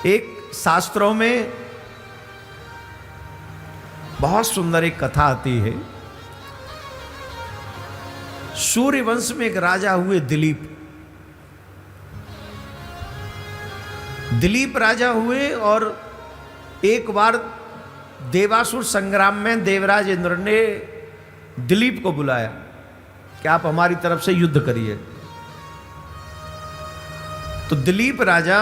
एक शास्त्रों में बहुत सुंदर एक कथा आती है। सूर्य वंश में एक राजा हुए दिलीप। दिलीप राजा हुए और एक बार देवासुर संग्राम में देवराज इंद्र ने दिलीप को बुलाया कि आप हमारी तरफ से युद्ध करिए। तो दिलीप राजा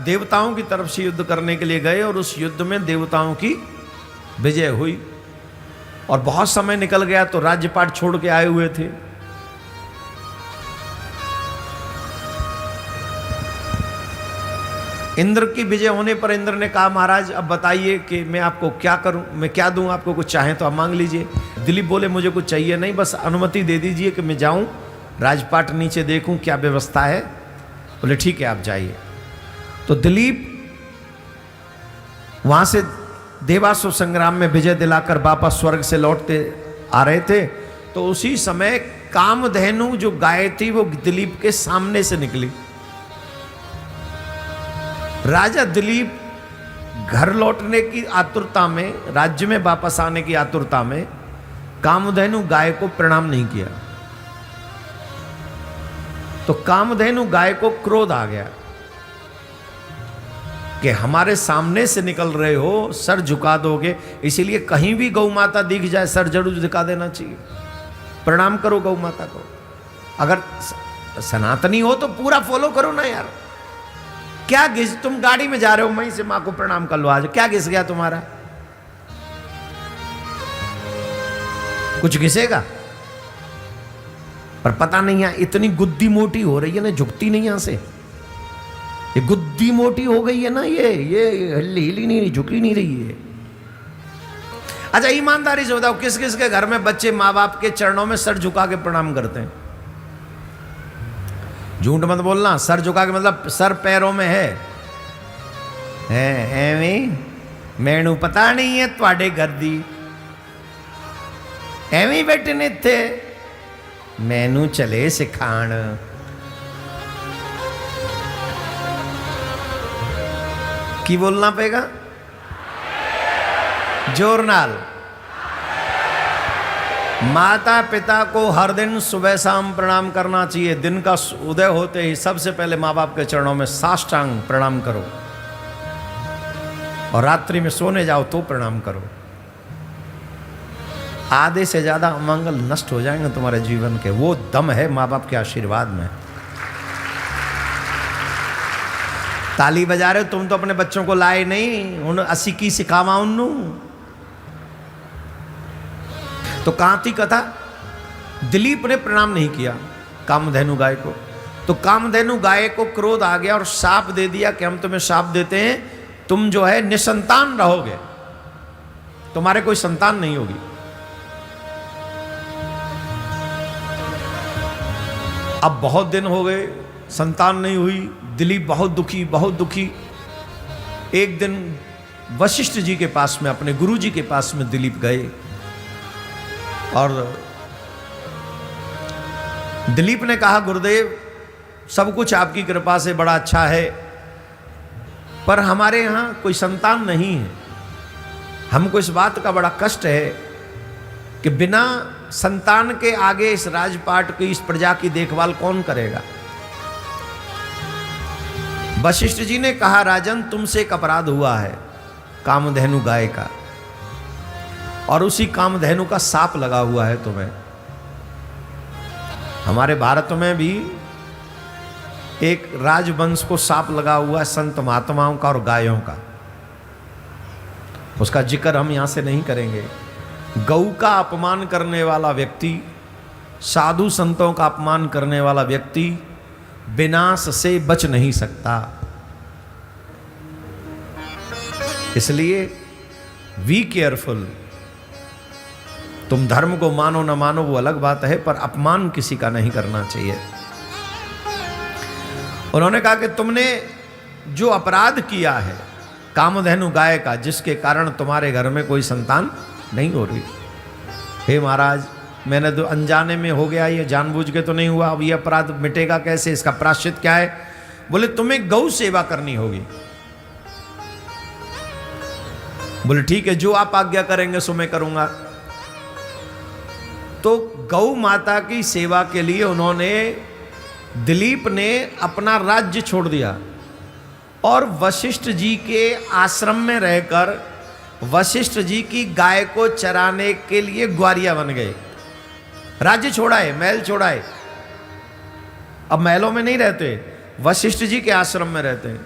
देवताओं की तरफ से युद्ध करने के लिए गए और उस युद्ध में देवताओं की विजय हुई और बहुत समय निकल गया तो राज्यपाट छोड़ के आए हुए थे। इंद्र की विजय होने पर इंद्र ने कहा महाराज अब बताइए कि मैं आपको क्या करूं, मैं क्या दूं आपको, कुछ चाहें तो आप मांग लीजिए। दिलीप बोले मुझे कुछ चाहिए नहीं, बस अनुमति दे दीजिए कि मैं जाऊं राजपाट नीचे देखूं क्या व्यवस्था है। बोले ठीक है आप जाइए। तो दिलीप वहां से देवासुर संग्राम में विजय दिलाकर वापस स्वर्ग से लौटते आ रहे थे तो उसी समय कामधेनु जो गाय थी वो दिलीप के सामने से निकली। राजा दिलीप घर लौटने की आतुरता में, राज्य में वापस आने की आतुरता में कामधेनु गाय को प्रणाम नहीं किया। तो कामधेनु गाय को क्रोध आ गया कि हमारे सामने से निकल रहे हो, सर झुका दोगे, इसीलिए कहीं भी गौ माता दिख जाए सर जरूर झुका देना चाहिए, प्रणाम करो गौ माता को। अगर सनातनी हो तो पूरा फॉलो करो ना यार। क्या घिस, तुम गाड़ी में जा रहे हो वहीं से मां को प्रणाम कर लो। आज क्या घिस गया तुम्हारा? कुछ घिसेगा पर पता नहीं है इतनी गुद्दी मोटी हो रही है ना, झुकती नहीं यहां से। ये गुद्दी मोटी हो गई है ना, ये हिली नहीं, झुकी नहीं रही है। अच्छा ईमानदारी से बताओ किस किस के घर में बच्चे माँ बाप के चरणों में सर झुका के प्रणाम करते हैं? झूठ मत बोलना। सर झुका के मतलब सर पैरों में है एवें मैनू पता नहीं है ਤੁਹਾਡੇ घर दी एवें बैठे ने थे मैनू चले सिखाण। की बोलना पेगा जोर नाल। माता पिता को हर दिन सुबह शाम प्रणाम करना चाहिए। दिन का उदय होते ही सबसे पहले माँ बाप के चरणों में साष्टांग प्रणाम करो और रात्रि में सोने जाओ तो प्रणाम करो। आधे से ज्यादा अमंगल नष्ट हो जाएंगे तुम्हारे जीवन के। वो दम है माँ बाप के आशीर्वाद में। ताली बजा रहे हो तुम तो अपने बच्चों को लाए नहीं, उन असी की सिखावा उन्नू। तो कहां थी कथा? दिलीप ने प्रणाम नहीं किया कामधेनु गाय को। तो कामधेनु गाय को क्रोध आ गया और शाप दे दिया कि हम तुम्हें शाप देते हैं, तुम जो है निसंतान रहोगे, तुम्हारे कोई संतान नहीं होगी। अब बहुत दिन हो गए, संतान नहीं हुई। दिलीप बहुत दुखी, बहुत दुखी। एक दिन वशिष्ठ जी के पास में, अपने गुरु जी के पास में दिलीप गए और दिलीप ने कहा गुरुदेव सब कुछ आपकी कृपा से बड़ा अच्छा है पर हमारे यहाँ कोई संतान नहीं है। हमको इस बात का बड़ा कष्ट है कि बिना संतान के आगे इस राजपाट की, इस प्रजा की देखभाल कौन करेगा? वशिष्ठ जी ने कहा राजन तुमसे एक अपराध हुआ है कामधेनु गाय का, और उसी कामधेनु का साप लगा हुआ है तुम्हें। हमारे भारत में भी एक राजवंश को साप लगा हुआ है, संत महात्माओं का और गायों का। उसका जिक्र हम यहां से नहीं करेंगे। गौ का अपमान करने वाला व्यक्ति, साधु संतों का अपमान करने वाला व्यक्ति विनाश से बच नहीं सकता। इसलिए बी केयरफुल। तुम धर्म को मानो न मानो वो अलग बात है, पर अपमान किसी का नहीं करना चाहिए। उन्होंने कहा कि तुमने जो अपराध किया है कामधेनु गाय का, जिसके कारण तुम्हारे घर में कोई संतान नहीं हो रही, हे महाराज मैंने तो अनजाने में हो गया, ये जानबूझ के तो नहीं हुआ। अब ये अपराध मिटेगा कैसे? इसका प्रायश्चित क्या है? बोले तुम्हें गौ सेवा करनी होगी। बोले ठीक है, जो आप आज्ञा करेंगे सो मैं करूंगा। तो गौ माता की सेवा के लिए उन्होंने, दिलीप ने अपना राज्य छोड़ दिया और वशिष्ठ जी के आश्रम में रहकर वशिष्ठ जी की गाय को चराने के लिए ग्वारिया बन गए। राज्य छोड़ा है, महल छोड़ा है, अब महलों में नहीं रहते, वशिष्ठ जी के आश्रम में रहते हैं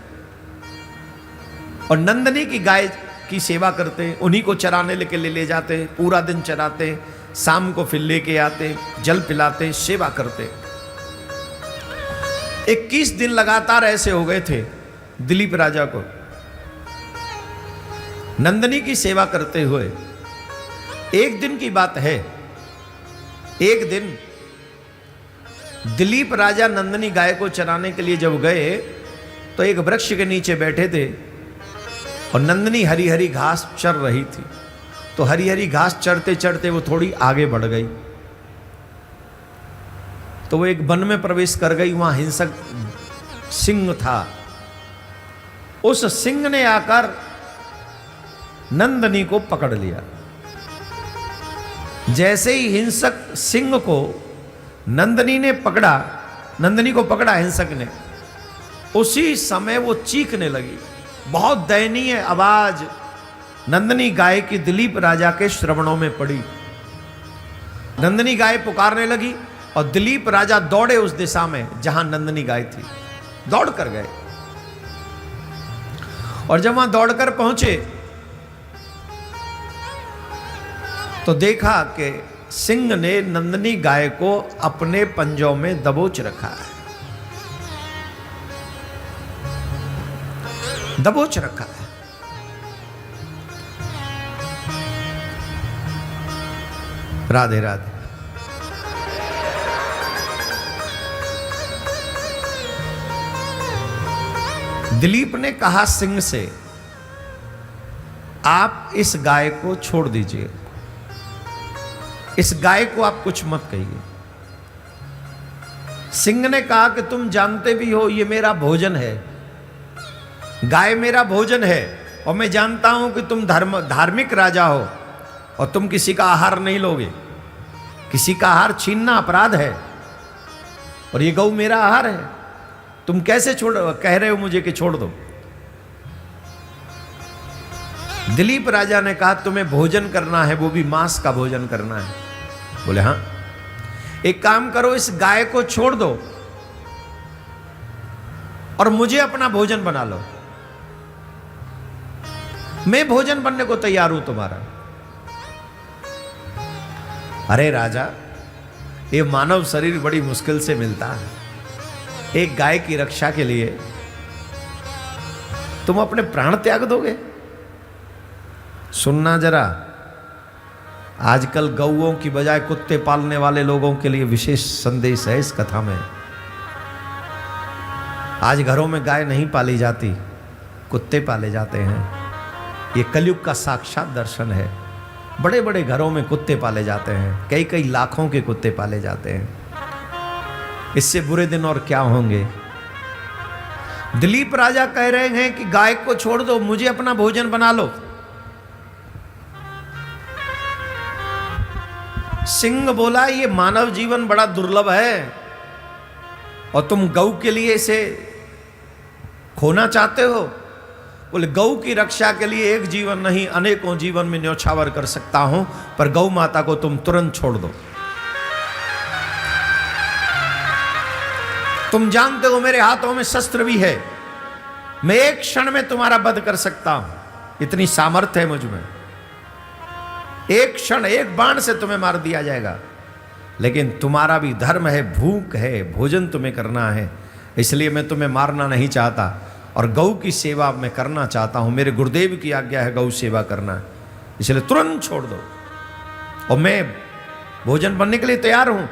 और नंदनी की गाय की सेवा करते हैं, उन्हीं को चराने लेके ले जाते हैं, पूरा दिन चराते हैं, शाम को फिर लेके आते, जल पिलाते, सेवा करते। 21 दिन लगातार ऐसे हो गए थे दिलीप राजा को नंदनी की सेवा करते हुए। एक दिन की बात है, एक दिन दिलीप राजा नंदनी गाय को चराने के लिए जब गए तो एक वृक्ष के नीचे बैठे थे और नंदनी हरी हरी घास चर रही थी। तो हरी हरी घास चरते चरते वो थोड़ी आगे बढ़ गई, तो वो एक वन में प्रवेश कर गई। वहां हिंसक सिंह था, उस सिंह ने आकर नंदनी को पकड़ लिया। जैसे ही हिंसक सिंह को नंदनी ने पकड़ा, नंदनी को पकड़ा हिंसक ने, उसी समय वो चीखने लगी। बहुत दयनीय आवाज नंदनी गाय की दिलीप राजा के श्रवणों में पड़ी। नंदनी गाय पुकारने लगी और दिलीप राजा दौड़े उस दिशा में जहां नंदनी गाय थी, दौड़ कर गए। और जब वहां दौड़कर पहुंचे तो देखा कि सिंह ने नंदनी गाय को अपने पंजों में दबोच रखा है, दबोच रखा है। राधे राधे। दिलीप ने कहा सिंह से, आप इस गाय को छोड़ दीजिए, इस गाय को आप कुछ मत कहिए। सिंह ने कहा कि तुम जानते भी हो ये मेरा भोजन है, गाय मेरा भोजन है, और मैं जानता हूं कि तुम धार्मिक राजा हो और तुम किसी का आहार नहीं लोगे। किसी का आहार छीनना अपराध है और ये गौ मेरा आहार है। तुम कैसे कह रहे हो मुझे कि छोड़ दो। दिलीप राजा ने कहा तुम्हें भोजन करना है, वो भी मांस का भोजन करना है। बोले हाँ, एक काम करो, इस गाय को छोड़ दो और मुझे अपना भोजन बना लो। मैं भोजन बनने को तैयार हूं तुम्हारा। अरे राजा, ये मानव शरीर बड़ी मुश्किल से मिलता है, एक गाय की रक्षा के लिए तुम अपने प्राण त्याग दोगे? सुनना जरा, आजकल गौओं की बजाय कुत्ते पालने वाले लोगों के लिए विशेष संदेश है इस कथा में। आज घरों में गाय नहीं पाली जाती, कुत्ते पाले जाते हैं। ये कलयुग का साक्षात दर्शन है। बड़े बड़े घरों में कुत्ते पाले जाते हैं, कई कई लाखों के कुत्ते पाले जाते हैं। इससे बुरे दिन और क्या होंगे। दिलीप राजा कह रहे हैं कि गाय को छोड़ दो, मुझे अपना भोजन बना लो। सिंह बोला ये मानव जीवन बड़ा दुर्लभ है और तुम गौ के लिए इसे खोना चाहते हो। बोले गौ की रक्षा के लिए एक जीवन नहीं, अनेकों जीवन में न्यौछावर कर सकता हूं, पर गौ माता को तुम तुरंत छोड़ दो। तुम जानते हो मेरे हाथों में शस्त्र भी है, मैं एक क्षण में तुम्हारा वध कर सकता हूं, इतनी सामर्थ्य है मुझ में। एक क्षण, एक बाण से तुम्हें मार दिया जाएगा। लेकिन तुम्हारा भी धर्म है, भूख है, भोजन तुम्हें करना है, इसलिए मैं तुम्हें मारना नहीं चाहता और गौ की सेवा मैं करना चाहता हूं। मेरे गुरुदेव की आज्ञा है गौ सेवा करना, इसलिए तुरंत छोड़ दो और मैं भोजन बनने के लिए तैयार हूं।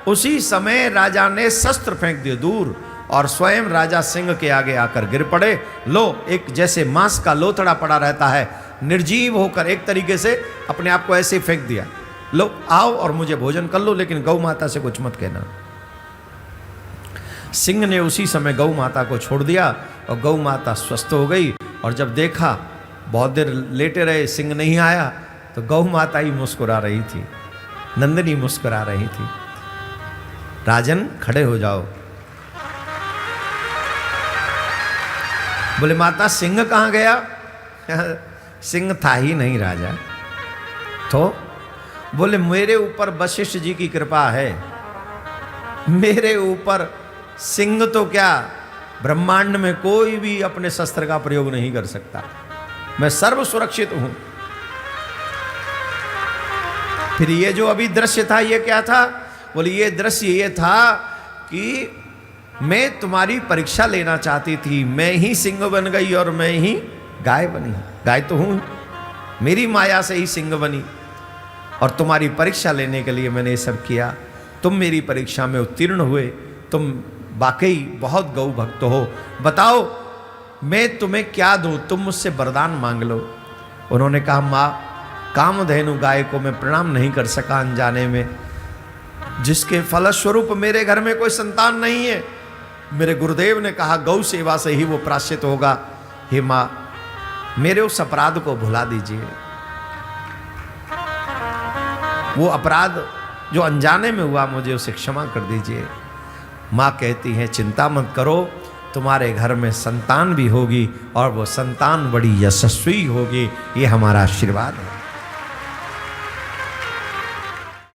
उसी समय राजा ने शस्त्र फेंक दिए दूर और स्वयं राजा सिंह के आगे आकर गिर पड़े। लो, एक जैसे मांस का लोथड़ा पड़ा रहता है, निर्जीव होकर एक तरीके से अपने आप को ऐसे फेंक दिया। लो आओ और मुझे भोजन कर लो, लेकिन गौ माता से कुछ मत कहना। सिंह ने उसी समय गौ माता को छोड़ दिया और गौ माता स्वस्थ हो गई। और जब देखा बहुत देर लेटे रहे, सिंह नहीं आया तो गौ माता ही मुस्कुरा रही थी, नंदिनी मुस्कुरा रही थी। राजन खड़े हो जाओ। बोले माता सिंह कहाँ गया? सिंह था ही नहीं राजा। तो बोले मेरे ऊपर वशिष्ठ जी की कृपा है, मेरे ऊपर सिंह तो क्या ब्रह्मांड में कोई भी अपने शस्त्र का प्रयोग नहीं कर सकता, मैं सर्व सुरक्षित हूं। फिर ये जो अभी दृश्य था ये क्या था? बोले ये दृश्य ये था कि मैं तुम्हारी परीक्षा लेना चाहती थी, मैं ही सिंह बन गई और मैं ही गाय बनी। गाय तो हूं, मेरी माया से ही सिंह बनी और तुम्हारी परीक्षा लेने के लिए मैंने ये सब किया। तुम मेरी परीक्षा में उत्तीर्ण हुए, तुम वाकई बहुत गौ भक्त हो, बताओ मैं तुम्हें क्या दूं, तुम मुझसे वरदान मांग लो। उन्होंने कहा माँ कामधेनु गाय को मैं प्रणाम नहीं कर सका अनजाने में, जिसके फलस्वरूप मेरे घर में कोई संतान नहीं है। मेरे गुरुदेव ने कहा गौ सेवा से ही वो प्राश्चित होगा। हे माँ मेरे उस अपराध को भुला दीजिए, वो अपराध जो अनजाने में हुआ मुझे उसे क्षमा कर दीजिए। माँ कहती है चिंता मत करो, तुम्हारे घर में संतान भी होगी और वो संतान बड़ी यशस्वी होगी, ये हमारा आशीर्वाद है।